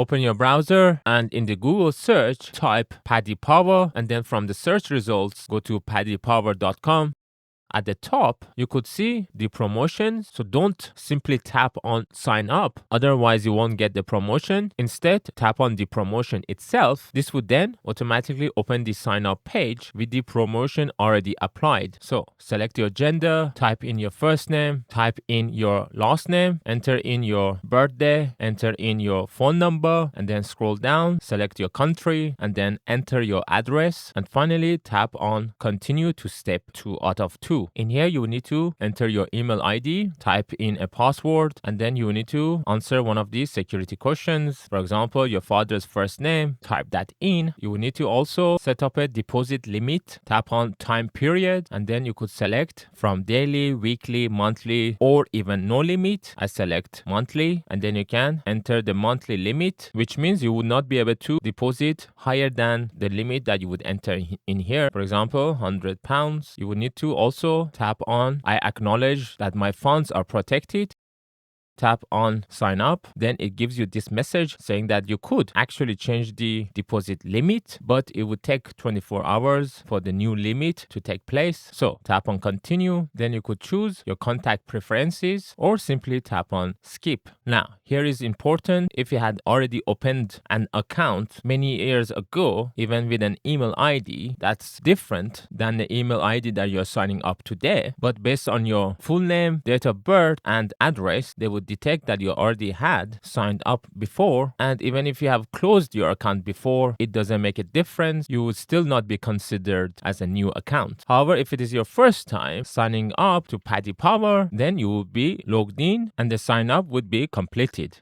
Open your browser and in the Google search, type Paddy Power, and then from the search results, go to paddypower.com. At the top, you could see the promotion. So don't simply tap on sign up. Otherwise, you won't get the promotion. Instead, tap on the promotion itself. This would then automatically open the sign up page with the promotion already applied. So select your gender, type in your first name, type in your last name, enter in your birthday, enter in your phone number, and then scroll down, select your country, and then enter your address. And finally, tap on continue to step 2 out of 2. In here, you need to enter your email ID, type in a password, and then you need to answer one of these security questions. For example, your father's first name, type that in. You will need to also set up a deposit limit, tap on time period, and then you could select from daily, weekly, monthly, or even no limit. I select monthly, and then you can enter the monthly limit, which means you would not be able to deposit higher than the limit that you would enter in here. For example, £100. You would need to also tap on I acknowledge that my funds are protected. Tap on sign up, then it gives you this message saying that you could actually change the deposit limit, but it would take 24 hours for the new limit to take place. So tap on continue, then you could choose your contact preferences or simply tap on skip. Now, here is important. If you had already opened an account many years ago, even with an email ID, that's different than the email ID that you're signing up today. But based on your full name, date of birth, and address, they would detect that you already had signed up before. And even if you have closed your account before, it doesn't make a difference. You would still not be considered as a new account. However, if it is your first time signing up to Paddy Power, then you will be logged in and the sign up would be completed.